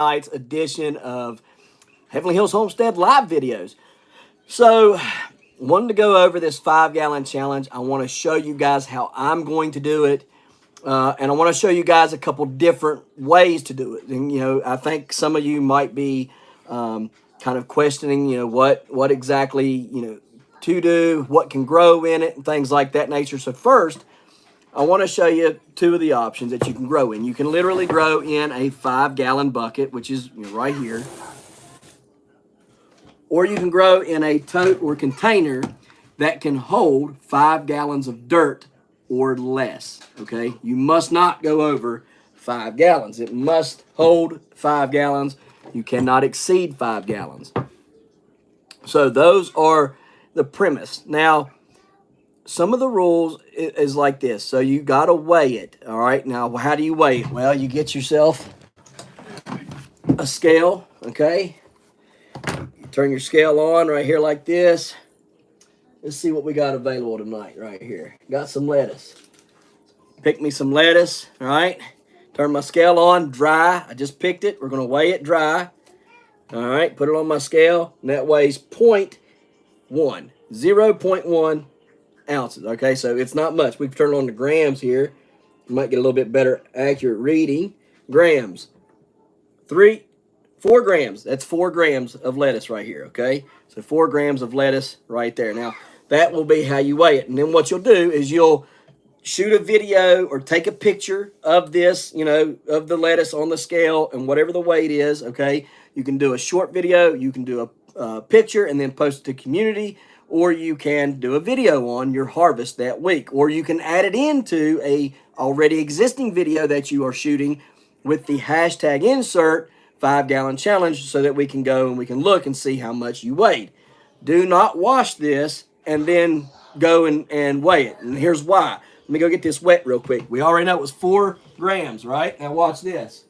tonight's edition of Heavenly Hills Homestead live videos. So, wanted to go over this 5-gallon challenge. I want to show you guys how I'm going to do it. And I want to show you guys a couple different ways to do it. And, I think some of you might be kind of questioning, what exactly, to do, what can grow in it, and things like that nature. So first, I want to show you two of the options that you can grow in. You can literally grow in a 5-gallon bucket, which is right here. Or you can grow in a tote or container that can hold 5 gallons of dirt or less, okay? You must not go over 5 gallons. It must hold 5 gallons. You cannot exceed 5 gallons. So those are the premise. Now, some of the rules is like this. So you got to weigh it, all right? Now, how do you weigh it? Well, you get yourself a scale, okay? You turn your scale on right here like this. Let's see what we got available tonight right here. Got some lettuce. Pick me some lettuce, all right? Turn my scale on, dry. I just picked it. We're going to weigh it dry. All right, put it on my scale. And that weighs 0.1 ounces, okay? So it's not much. We've turned on the grams here. You might get a little bit better accurate reading. Grams. 4 grams. That's 4 grams of lettuce right here, okay? So 4 grams of lettuce right there. Now, that will be how you weigh it. And then what you'll do is you'll shoot a video or take a picture of this, of the lettuce on the scale and whatever the weight is, okay? You can do a short video, you can do a picture and then post it to community, or you can do a video on your harvest that week, or you can add it into a already existing video that you are shooting with the hashtag insert 5-gallon challenge so that we can go and we can look and see how much you weighed. Do not wash this and then go and weigh it. And here's why. Let me go get this wet real quick. We already know it was 4 grams, right? Now watch this.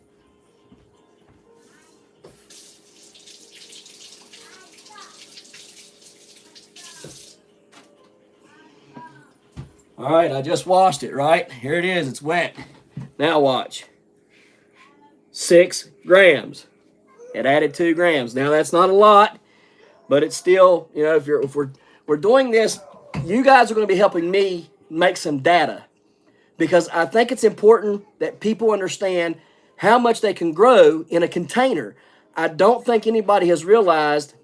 All right, I just washed it, right? Here it is, it's wet. Now watch. 6 grams. It added 2 grams. Now that's not a lot, but it's still, if we're doing this, you guys are going to be helping me make some data, because I think it's important that people understand how much they can grow in a container. I don't think anybody has realized,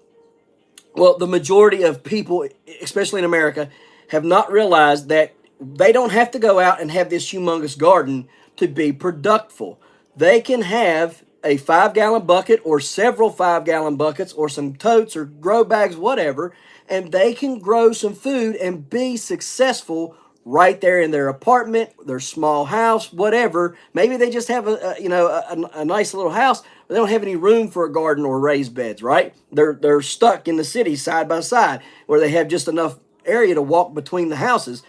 well, the majority of people, especially in America, have not realized that they don't have to go out and have this humongous garden to be productive. They can have a 5-gallon bucket or several 5-gallon buckets or some totes or grow bags, whatever, and they can grow some food and be successful right there in their apartment, their small house, whatever. Maybe they just have a nice little house, but they don't have any room for a garden or raised beds, right? They're stuck in the city side by side where they have just enough area to walk between the houses.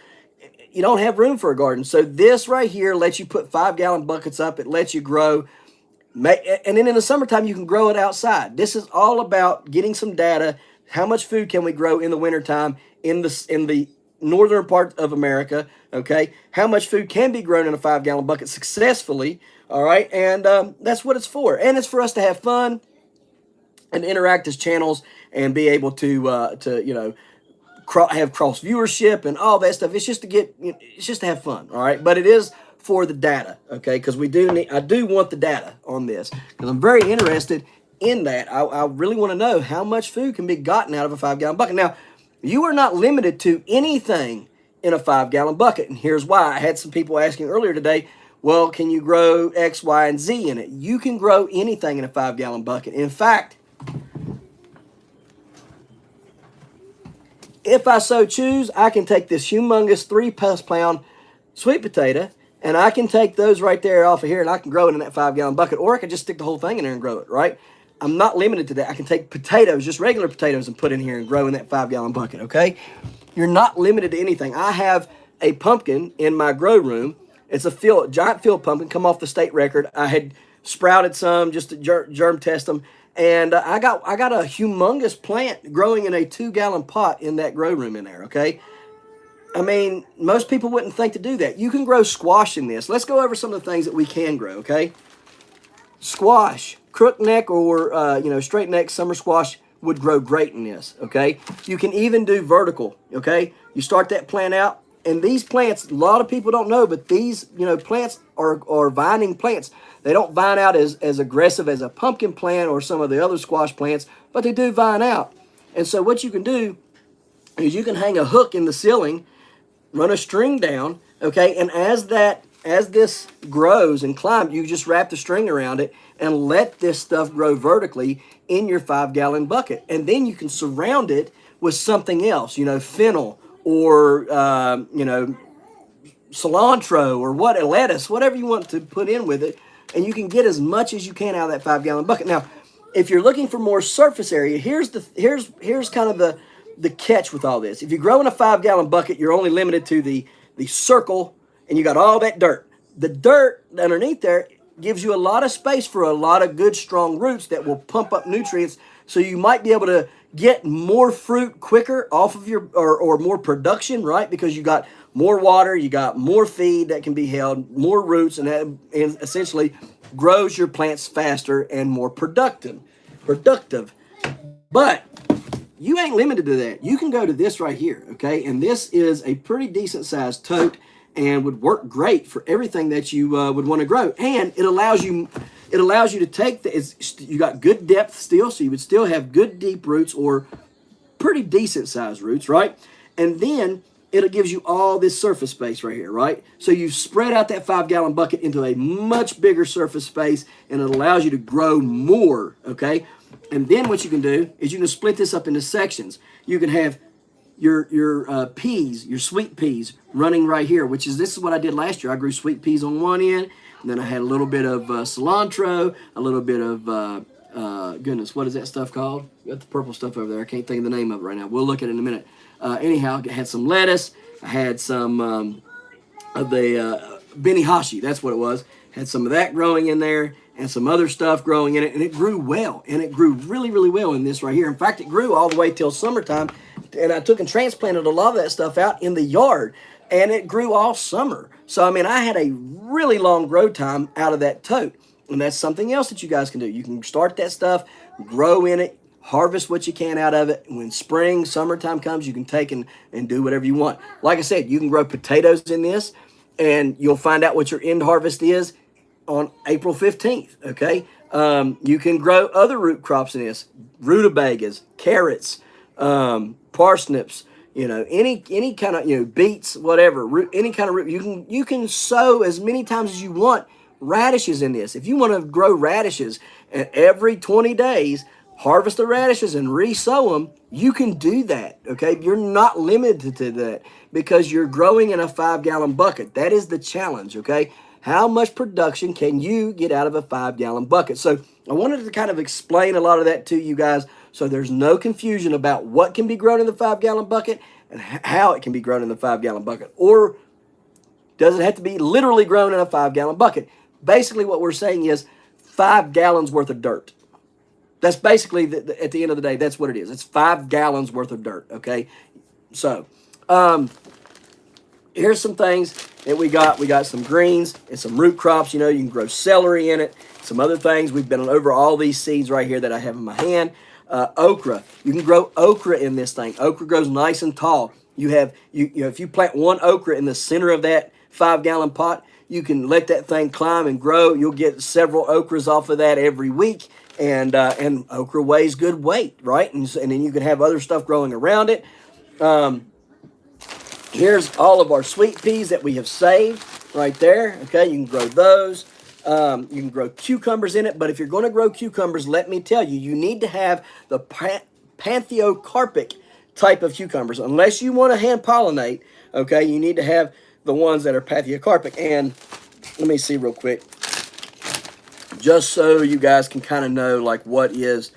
You don't have room for a garden. So this right here lets you put 5-gallon buckets up. It lets you grow. And then in the summertime, you can grow it outside. This is all about getting some data. How much food can we grow in the wintertime in the northern part of America, okay? How much food can be grown in a 5-gallon bucket successfully, all right? And that's what it's for. And it's for us to have fun and interact as channels and be able to have cross viewership and all that stuff. It's just to have fun, all right? But it is for the data, okay? Because I do want the data on this, because I'm very interested in that. I really want to know how much food can be gotten out of a 5-gallon bucket. Now, you are not limited to anything in a 5-gallon bucket, and here's why. I had some people asking earlier today, well, can you grow X, Y, and Z in it? You can grow anything in a 5-gallon bucket. In fact, if I so choose, I can take this humongous 3+ pound sweet potato, and I can take those right there off of here, and I can grow it in that 5-gallon bucket, or I could just stick the whole thing in there and grow it, right? I'm not limited to that. I can take potatoes, just regular potatoes, and put in here and grow in that 5-gallon bucket, okay? You're not limited to anything. I have a pumpkin in my grow room. It's a giant field pumpkin, come off the state record. I had sprouted some just to germ test them, and I got a humongous plant growing in a 2-gallon pot in that grow room in there, okay? I mean, most people wouldn't think to do that. You can grow squash in this. Let's go over some of the things that we can grow, okay? Squash, crook neck or straight neck summer squash would grow great in this. Okay, you can even do vertical. Okay, you start that plant out, and these plants, a lot of people don't know, but these plants are vining plants. They don't vine out as aggressive as a pumpkin plant or some of the other squash plants, but they do vine out. And so what you can do is you can hang a hook in the ceiling, run a string down, okay, and as this grows and climbs, you just wrap the string around it and let this stuff grow vertically in your 5-gallon bucket. And then you can surround it with something else, fennel or, cilantro or lettuce, whatever you want to put in with it. And you can get as much as you can out of that 5-gallon bucket. Now, if you're looking for more surface area, here's kind of the catch with all this. If you grow in a 5-gallon bucket, you're only limited to the circle, and you got all that dirt. The dirt underneath there gives you a lot of space for a lot of good, strong roots that will pump up nutrients, so you might be able to get more fruit quicker off of your, or more production, right? Because you got more water, you got more feed that can be held, more roots, and that essentially grows your plants faster and more productive. But you ain't limited to that. You can go to this right here, okay? And this is a pretty decent sized tote and would work great for everything that you would want to grow. And it allows you to take you got good depth still, so you would still have good deep roots or pretty decent sized roots, right? And then it gives you all this surface space right here, right? So you've spread out that 5-gallon bucket into a much bigger surface space, and it allows you to grow more, okay? And then what you can do is you can split this up into sections. You can have your peas, your sweet peas, running right here, this is what I did last year. I grew sweet peas on one end, and then I had a little bit of cilantro, a little bit of, goodness, what is that stuff called? You got the purple stuff over there. I can't think of the name of it right now. We'll look at it in a minute. Anyhow, I had some lettuce. I had some of the benihashi. That's what it was. Had some of that growing in there and some other stuff growing in it. And it grew well. And it grew really, really well in this right here. In fact, it grew all the way till summertime. And I took and transplanted a lot of that stuff out in the yard. And it grew all summer. So, I mean, I had a really long grow time out of that tote. And that's something else that you guys can do. You can start that stuff, grow in it, harvest what you can out of it. When spring, summertime comes, you can take and do whatever you want. Like I said, you can grow potatoes in this, and you'll find out what your end harvest is on April 15th, okay? You can grow other root crops in this, rutabagas, carrots, parsnips, any kind of, beets, whatever, any kind of root. You can sow as many times as you want radishes in this. If you want to grow radishes, and every 20 days, harvest the radishes and re-sow them, you can do that, okay? You're not limited to that because you're growing in a 5-gallon bucket. That is the challenge, okay? How much production can you get out of a 5-gallon bucket? So I wanted to kind of explain a lot of that to you guys so there's no confusion about what can be grown in the 5-gallon bucket and how it can be grown in the 5-gallon bucket. Or does it have to be literally grown in a 5-gallon bucket? Basically what we're saying is 5 gallons worth of dirt. That's basically, at the end of the day, that's what it is. It's 5 gallons worth of dirt, okay? So, here's some things that we got. We got some greens and some root crops. You can grow celery in it, some other things. We've been over all these seeds right here that I have in my hand. Okra. You can grow okra in this thing. Okra grows nice and tall. If you plant one okra in the center of that 5-gallon pot, you can let that thing climb and grow. You'll get several okras off of that every week. And okra weighs good weight, right? And then you can have other stuff growing around it. Here's all of our sweet peas that we have saved right there. Okay, you can grow those. You can grow cucumbers in it. But if you're going to grow cucumbers, let me tell you, you need to have the pantheocarpic type of cucumbers. Unless you want to hand pollinate, okay, you need to have the ones that are pantheocarpic. And let me see real quick, just so you guys can kind of know like what is,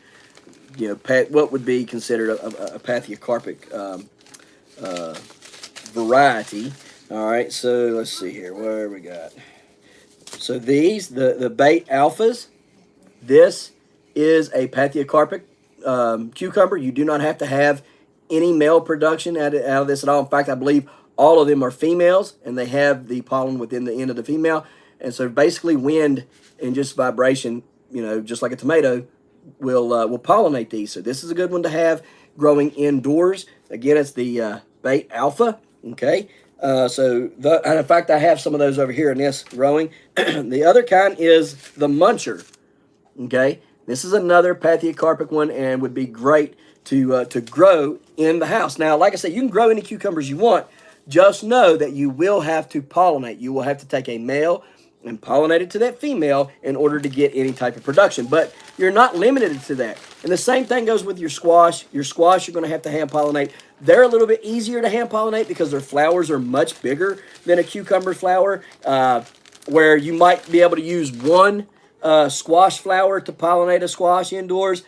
what would be considered a pantheocarpic variety. All right, so let's see here, where we got. So these, the bait alphas, this is a pantheocarpic cucumber. You do not have to have any male production out of this at all. In fact, I believe all of them are females, and they have the pollen within the end of the female. And so basically wind and just vibration just like a tomato, will pollinate these. So this is a good one to have growing indoors. Again, it's the bait alpha. Okay. And in fact, I have some of those over here in this growing. The other kind is the muncher. Okay, this is another Pathiocarpic one and would be great to grow in the house. Now, like I said, you can grow any cucumbers you want. Just know that you will have to pollinate. You will have to take a male and pollinate it to that female in order to get any type of production. But you're not limited to that. And the same thing goes with your squash. Your squash, you're going to have to hand pollinate. They're a little bit easier to hand pollinate because their flowers are much bigger than a cucumber flower, where you might be able to use one squash flower to pollinate a squash indoors.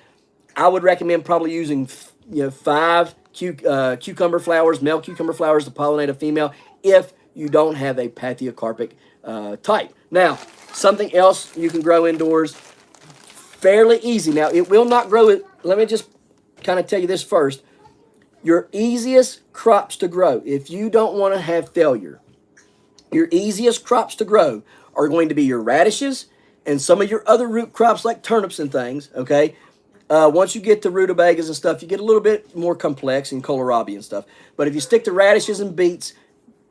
I would recommend probably using 5 cucumber flowers, male cucumber flowers, to pollinate a female if you don't have a Pathiocarpic type. Now, something else you can grow indoors, fairly easy. Now, it will not grow. Let me just kind of tell you this first. Your easiest crops to grow, if you don't want to have failure, your easiest crops to grow are going to be your radishes and some of your other root crops like turnips and things, okay? Once you get to rutabagas and stuff, you get a little bit more complex in kohlrabi and stuff. But if you stick to radishes and beets,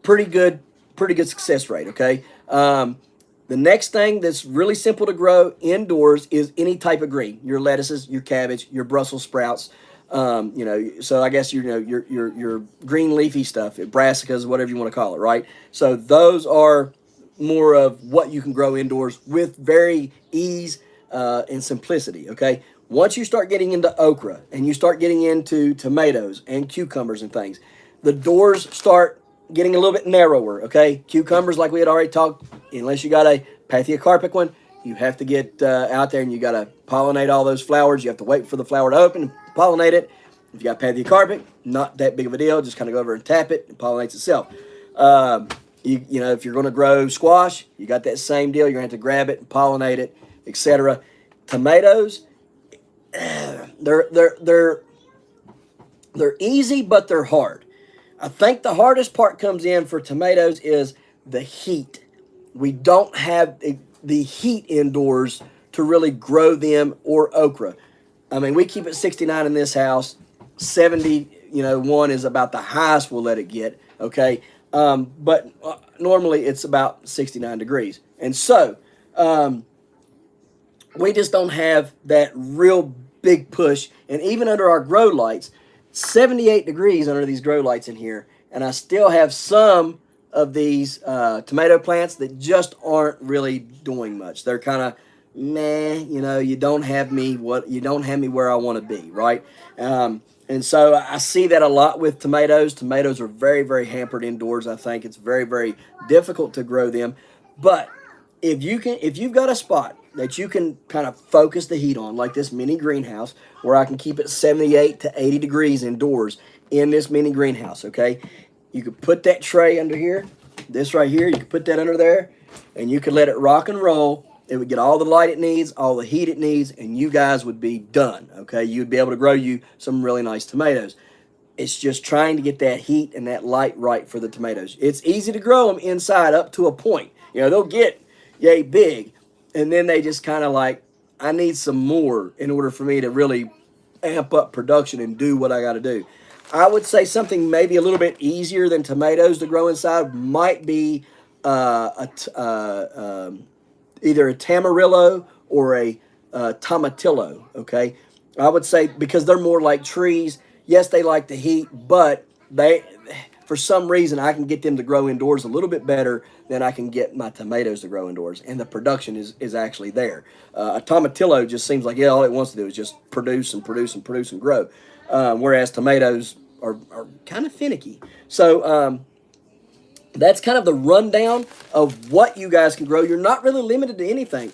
pretty good success rate, okay? The next thing that's really simple to grow indoors is any type of green. Your lettuces, your cabbage, your Brussels sprouts, so I guess your green leafy stuff, brassicas, whatever you want to call it, right? So those are more of what you can grow indoors with very ease and simplicity, okay? Once you start getting into okra and you start getting into tomatoes and cucumbers and things, the doors start getting a little bit narrower, okay? Cucumbers, like we had already talked, unless you got a Pathiocarpic one, you have to get out there and you got to pollinate all those flowers. You have to wait for the flower to open and pollinate it. If you got Pathiocarpic, not that big of a deal. Just kind of go over and tap it. It pollinates itself. If you're going to grow squash, you got that same deal. You're going to have to grab it and pollinate it, etc. Tomatoes, they're easy, but they're hard. I think the hardest part comes in for tomatoes is the heat. We don't have the heat indoors to really grow them, or okra. I mean, we keep it 69 in this house. 71 is about the highest we'll let it get, okay? But normally it's about 69 degrees. And so we just don't have that real big push. And even under our grow lights, 78 degrees under these grow lights in here, and I still have some of these tomato plants that just aren't really doing much. They're kind of meh, you don't have me where I want to be, right? And so I see that a lot with tomatoes. Tomatoes are very, very hampered indoors. I think it's very, very difficult to grow them. But if you've got a spot that you can kind of focus the heat on, like this mini greenhouse, where I can keep it 78 to 80 degrees indoors in this mini greenhouse, okay? You could put that tray under here, this right here, you could put that under there, and you could let it rock and roll. It would get all the light it needs, all the heat it needs, and you guys would be done, okay? You'd be able to grow you some really nice tomatoes. It's just trying to get that heat and that light right for the tomatoes. It's easy to grow them inside up to a point. They'll get yay big, and then they just kind of like, I need some more in order for me to really amp up production and do what I got to do. I would say something maybe a little bit easier than tomatoes to grow inside might be either a tamarillo or a tomatillo, okay? I would say because they're more like trees. Yes, they like the heat, but for some reason, I can get them to grow indoors a little bit better than I can get my tomatoes to grow indoors, and the production is actually there. A tomatillo just seems like, all it wants to do is just produce and produce and produce and grow, whereas tomatoes are kind of finicky. So that's kind of the rundown of what you guys can grow. You're not really limited to anything.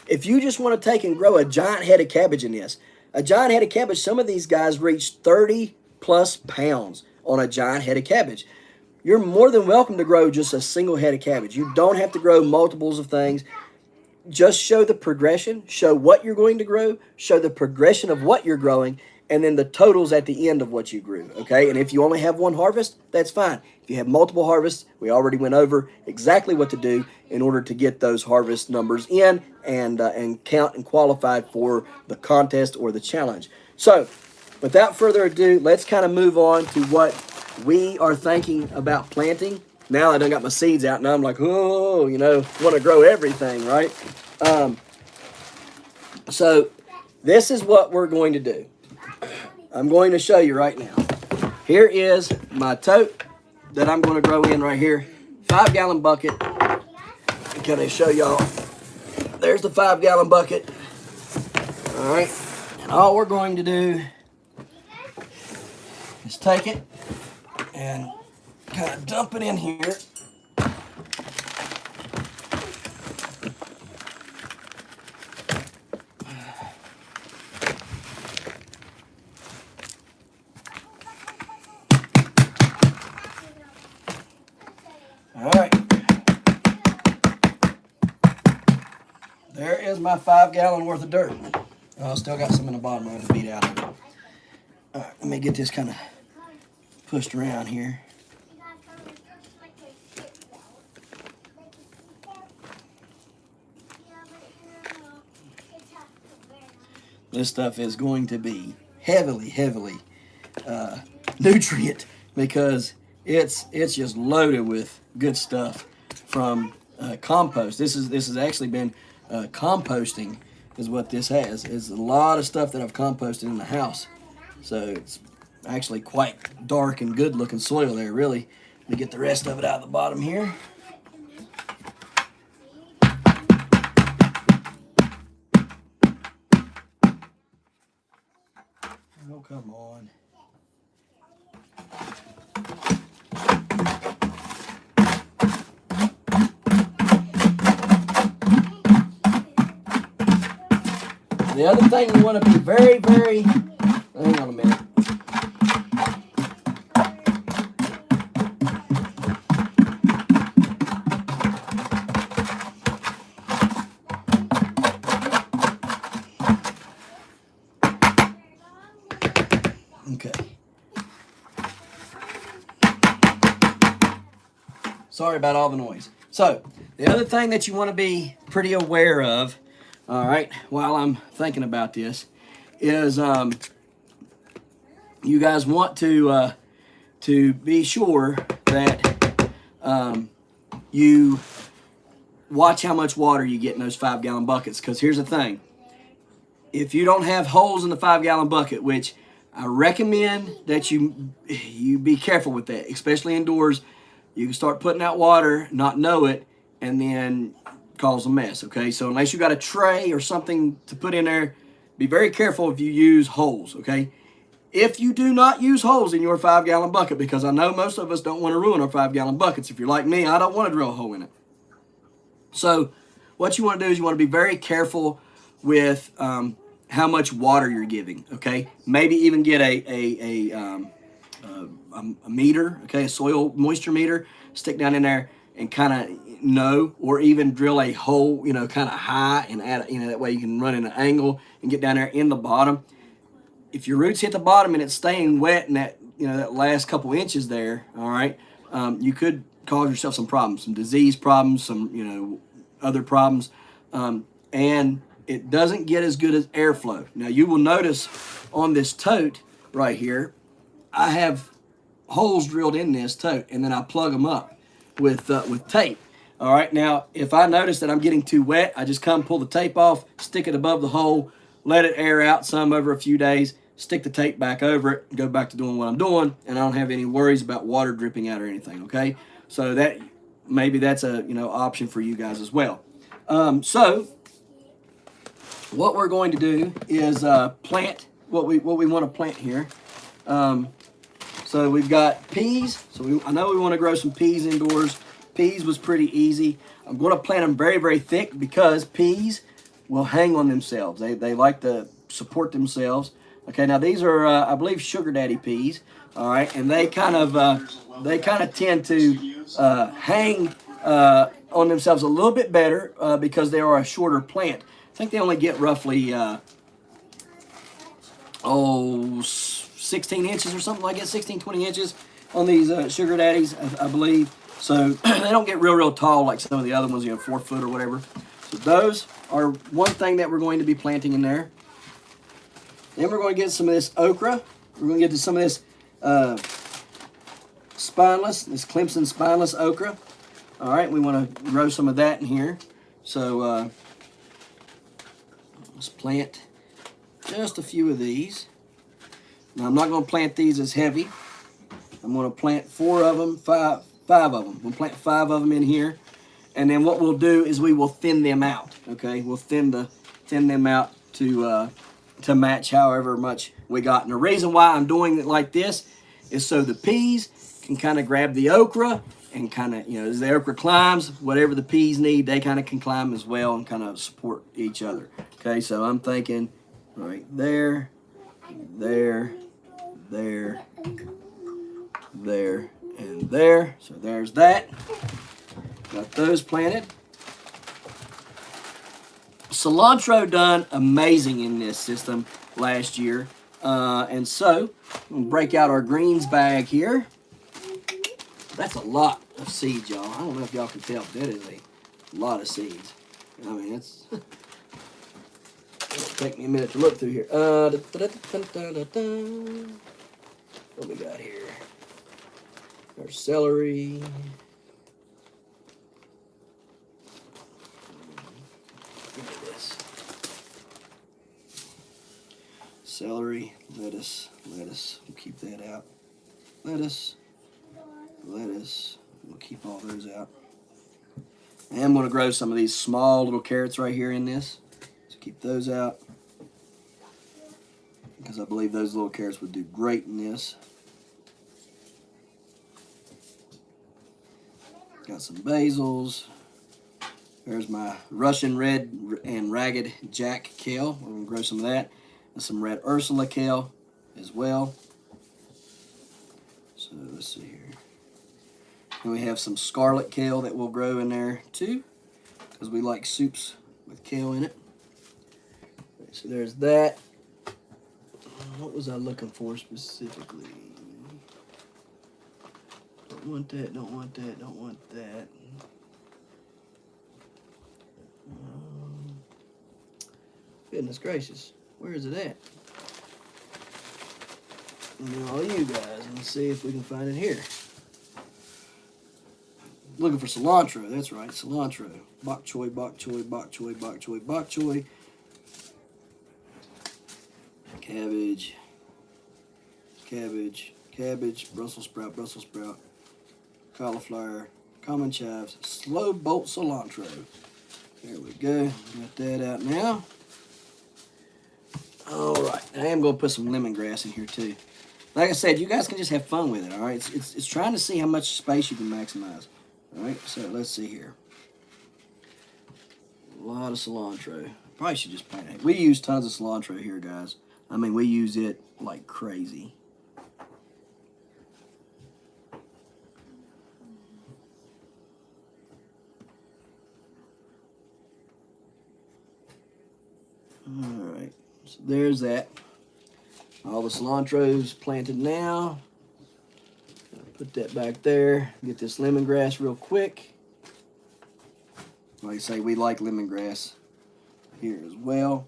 If you just want to take and grow a giant head of cabbage in this, a giant head of cabbage, some of these guys reach 30+ pounds on a giant head of cabbage. You're more than welcome to grow just a single head of cabbage. You don't have to grow multiples of things. just show the progression, show what you're going to grow, show the progression of what you're growing, and then the totals at the end of what you grew. Okay, and if you only have one harvest, that's fine. If you have multiple harvests, we already went over exactly what to do in order to get those harvest numbers in and count and qualify for the contest or the challenge. So, without further ado, let's kind of move on to what we are thinking about planting. Now I done got my seeds out, and I'm like, oh, want to grow everything, right? So this is what we're going to do. I'm going to show you right now. Here is my tote that I'm going to grow in right here. 5-gallon bucket. Can I show y'all? There's the 5-gallon bucket. All right. And all we're going to do is take it and kind of dump it in here. All right. There is my 5-gallon worth of dirt. Oh, I still got some in the bottom I have to beat out of it. All right, let me get this kind of pushed around here. This stuff is going to be heavily nutrient because it's just loaded with good stuff from compost. This has actually been composting is what this has. It's a lot of stuff that I've composted in the house. So it's actually quite dark and good looking soil there, really. Let me get the rest of it out of the bottom here. Oh, come on. The other thing you want to be very, hang on a minute. Okay. Sorry about all the noise. So, the other thing that you want to be pretty aware of, all right, while I'm thinking about this, is you guys want to be sure that you watch how much water you get in those 5-gallon buckets. Because here's the thing. If you don't have holes in the 5-gallon bucket, which I recommend that you be careful with that, especially indoors. You can start putting out water, not know it, and then cause a mess, okay? So unless you got a tray or something to put in there, be very careful if you use holes, okay? If you do not use holes in your 5-gallon bucket, because I know most of us don't want to ruin our 5-gallon buckets. If you're like me, I don't want to drill a hole in it. So what you want to do is you want to be very careful with how much water you're giving, okay? Maybe even get a meter, okay, a soil moisture meter, stick down in there and kind of know, or even drill a hole, kind of high and add, that way you can run in an angle and get down there in the bottom. If your roots hit the bottom and it's staying wet in that, that last couple inches there, all right, you could cause yourself some problems, some disease problems, some, other problems, and it doesn't get as good as airflow. Now, you will notice on this tote right here, I have holes drilled in this tote, and then I plug them up with tape. All right, now, if I notice that I'm getting too wet, I just come pull the tape off, stick it above the hole, let it air out some over a few days, stick the tape back over it, and go back to doing what I'm doing, and I don't have any worries about water dripping out or anything, okay? So that maybe that's a option for you guys as well. So what we're going to do is plant what we want to plant here. So we've got peas. So I know we want to grow some peas indoors. Peas was pretty easy. I'm going to plant them very, very thick because peas will hang on themselves. They like to support themselves. Okay, now these are I believe sugar daddy peas. All right, and they kind of tend to hang on themselves a little bit better because they are a shorter plant. I think they only get roughly 16 inches or something like that, 16, 20 inches on these sugar daddies, I believe. So they don't get real tall like some of the other ones, 4 foot or whatever. So those are one thing that we're going to be planting in there. Then we're going to get some of this okra. We're going to get to some of this this Clemson spineless okra. All right, we want to grow some of that in here. So let's plant just a few of these. Now, I'm not going to plant these as heavy. I'm going to plant 4 of them, five of them. We'll plant 5 of them in here. And then what we'll do is we will thin them out, okay? We'll thin them out to match however much we got. And the reason why I'm doing it like this is so the peas can kind of grab the okra and kind of, as the okra climbs, whatever the peas need, they kind of can climb as well and kind of support each other. Okay, so I'm thinking right there, there, there, there, and there. So there's that. Got those planted. Cilantro done amazing in this system last year. And so, we'll break out our greens bag here. That's a lot of seeds, y'all. I don't know if y'all can tell, but that is a lot of seeds. I mean, it's... It'll take me a minute to look through here. What we got here? Our celery. Give me this. Celery, lettuce. We'll keep that out. Lettuce. We'll keep all those out. And I'm going to grow some of these small little carrots right here in this. So keep those out. Because I believe those little carrots would do great in this. Got some basils. There's my Russian red and ragged jack kale. We're going to grow some of that. And some red Ursula kale as well. So let's see here. And we have some scarlet kale that we'll grow in there too, because we like soups with kale in it. So there's that. What was I looking for specifically? Don't want that, don't want that, don't want that. Goodness gracious, where is it at? And all you guys, let's see if we can find it here. Looking for cilantro, that's right, cilantro. Bok choy, bok choy, bok choy, bok choy, bok choy. Cabbage, cabbage, cabbage, Brussels sprout, cauliflower, common chives, slow bolt cilantro. There we go, got that out now. All right, I am going to put some lemongrass in here too. Like I said, you guys can just have fun with it, all right? It's trying to see how much space you can maximize. All right, so let's see here. A lot of cilantro. Probably should just plant it. We use tons of cilantro here, guys. I mean, we use it like crazy. All right, so there's that. All the cilantro's planted now. Put that back there. Get this lemongrass real quick. Like I say, we like lemongrass here as well.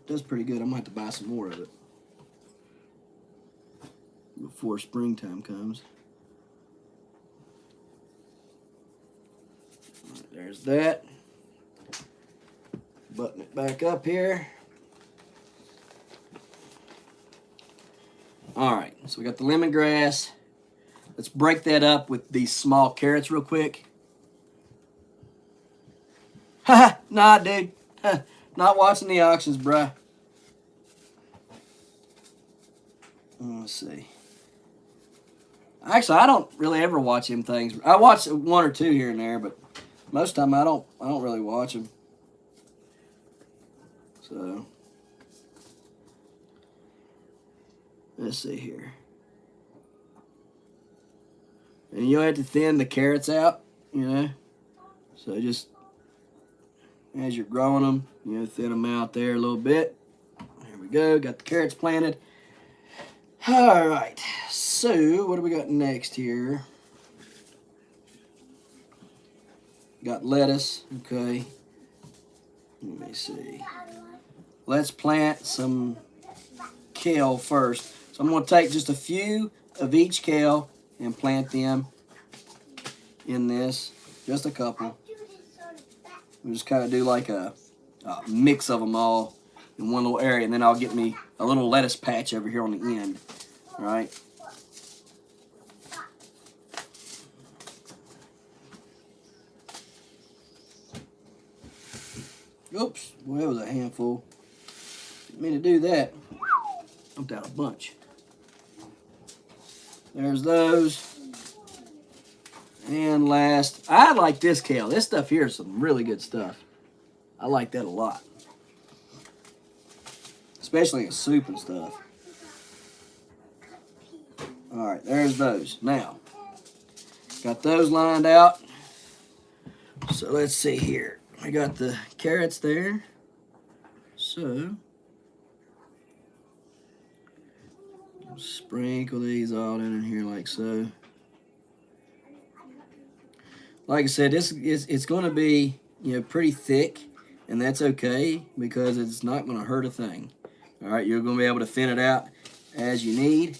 Does pretty good. I might have to buy some more of it before springtime comes. Right, there's that. Button it back up here. All right, so we got the lemongrass. Let's break that up with these small carrots real quick. Haha, nah, dude. Not watching the auctions, bruh. Let's see. Actually, I don't really ever watch them things. I watch one or two here and there, but most of the time I don't really watch them. So let's see here. And you'll have to thin the carrots out. you know. So just as you're growing them, you know, thin them out there a little bit. There we go. Got the carrots planted. All right. So what do we got next here? Got lettuce. Okay. Let me see. Let's plant some kale first. So I'm going to take just a few of each kale and plant them in this. Just a couple. We'll just kind of do like a mix of them all in one little area, and then I'll get me a little lettuce patch over here on the end. All right. Oops, well, that was a handful. Didn't mean to do that. Dumped out a bunch. There's those. And last, I like this kale. This stuff here is some really good stuff. I like that a lot. Especially in soup and stuff. Alright, there's those. Now, got those lined out. So let's see here. I got the carrots there. So, sprinkle these all in here like so. Like I said, it's going to be, you know, pretty thick, and that's okay because it's not going to hurt a thing. All right, you're going to be able to thin it out as you need.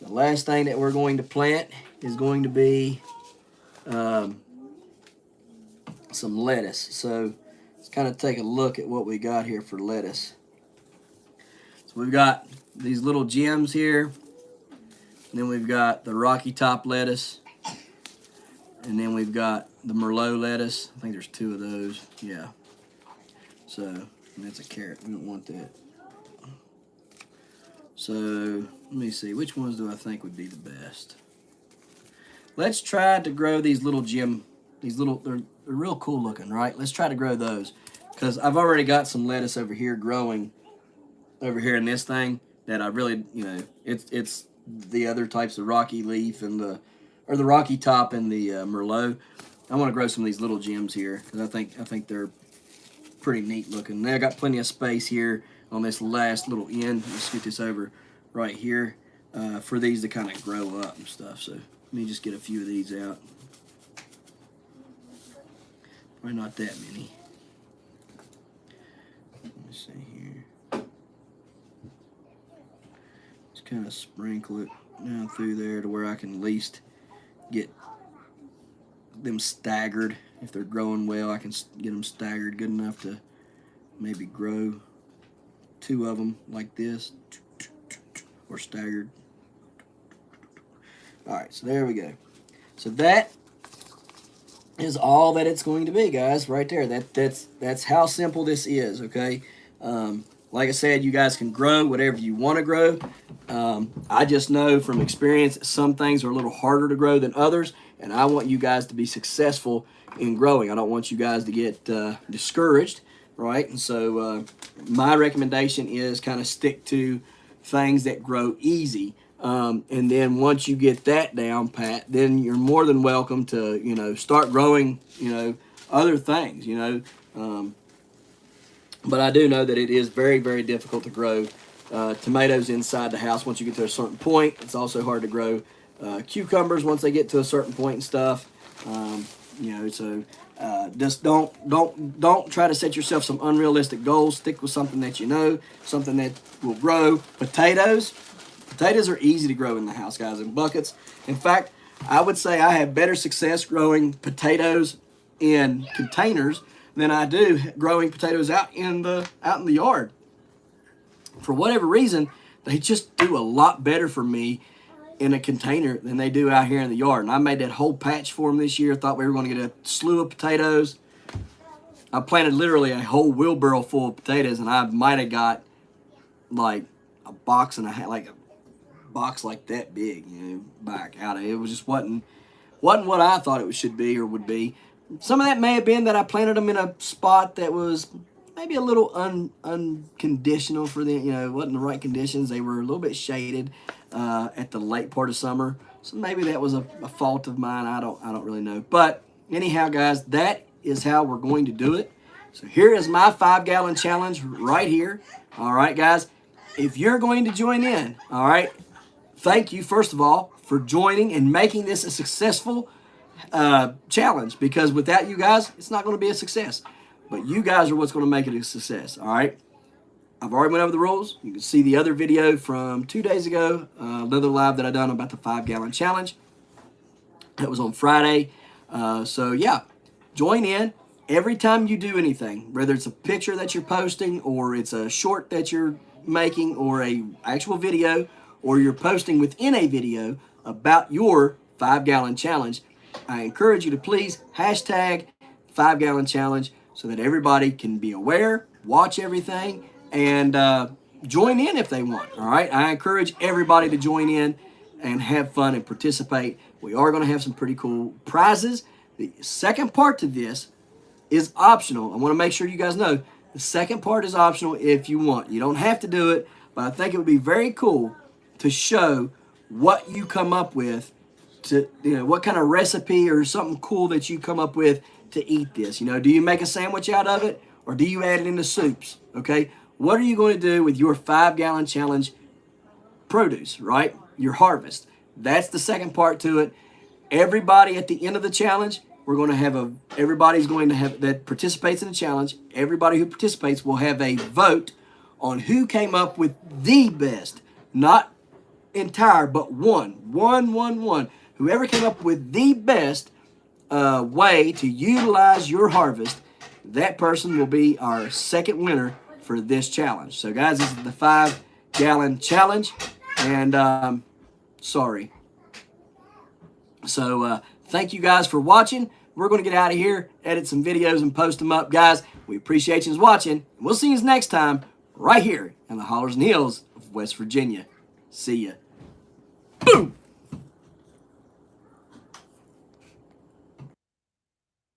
The last thing that we're going to plant is going to be some lettuce. So let's kind of take a look at what we got here for lettuce. So we've got these little gems here, and then we've got the Rocky Top lettuce. And then we've got the Merlot lettuce. I think there's two of those. Yeah. So, that's a carrot. We don't want that. So, let me see. Which ones do I think would be the best? Let's try to grow these little they're real cool looking, right? Let's try to grow those. Because I've already got some lettuce over here growing over here in this thing that I really, you know, it's the other types of Rocky Leaf and the Rocky Top and the Merlot. I want to grow some of these little gems here because I think they're pretty neat looking. Now I got plenty of space here on this last little end. Let's scoot this over right here for these to kind of grow up and stuff. So let me just get a few of these out. Probably not that many. Let's see here. Just kind of sprinkle it down through there to where I can at least get them staggered. If they're growing well, I can get them staggered good enough to maybe grow two of them like this, or staggered. Alright, so there we go. So that is all that it's going to be, guys, right there. That's how simple this is, okay? Like I said, you guys can grow whatever you want to grow. I just know from experience that some things are a little harder to grow than others, and I want you guys to be successful in growing. I don't want you guys to get discouraged, right? And so my recommendation is kind of stick to things that grow easy. And then once you get that down pat, then you're more than welcome to, you know, start growing, you know, other things, you know. But I do know that it is very, very difficult to grow tomatoes inside the house once you get to a certain point. It's also hard to grow cucumbers once they get to a certain point and stuff. You know, so just don't try to set yourself some unrealistic goals. Stick with something that you know, something that will grow. Potatoes are easy to grow in the house, guys, in buckets. In fact, I would say I have better success growing potatoes in containers than I do growing potatoes out in the yard. For whatever reason, they just do a lot better for me in a container than they do out here in the yard. And I made that whole patch for them this year. Thought we were going to get a slew of potatoes. I planted literally a whole wheelbarrow full of potatoes, and I might have got like a box and a half, like a box like that big, you know, back out of it. It was just wasn't what I thought it should be or would be. Some of that may have been that I planted them in a spot that was maybe a little unconditional for them. You know, it wasn't the right conditions. They were a little bit shaded at the late part of summer. So maybe that was a fault of mine. I don't really know. But anyhow, guys, that is how we're going to do it. So here is my 5-gallon challenge right here. All right, guys. If you're going to join in, all right, thank you, first of all, for joining and making this a successful challenge, because without you guys, it's not going to be a success. But you guys are what's going to make it a success, all right? I've already went over the rules. You can see the other video from 2 days ago, another live that I done about the 5-gallon challenge. That was on Friday. So, yeah, join in. Every time you do anything, whether it's a picture that you're posting or it's a short that you're making or a actual video or you're posting within a video about your 5-gallon challenge, I encourage you to please hashtag 5-gallon challenge so that everybody can be aware, watch everything, and join in if they want. All right, I encourage everybody to join in and have fun and participate. We are going to have some pretty cool prizes. The second part to this is optional. I want to make sure you guys know the second part is optional if you want. You don't have to do it, but I think it would be very cool to show what you come up with, to, you know, what kind of recipe or something cool that you come up with to eat this. You know, do you make a sandwich out of it, or do you add it into soups? Okay, what are you going to do with your 5-gallon challenge produce, right? Your harvest. That's the second part to it. Everybody at the end of the challenge, we're going to have everybody's going to have, that participates in the challenge, everybody who participates will have a vote on who came up with the best, not entire, but one. Whoever came up with the best way to utilize your harvest, that person will be our second winner for this challenge. So, guys, this is the 5-gallon challenge, and sorry. So, thank you guys for watching. We're going to get out of here, edit some videos, and post them up. Guys, we appreciate you watching. We'll see you next time right here in the hollers and hills of West Virginia. See ya. Boom!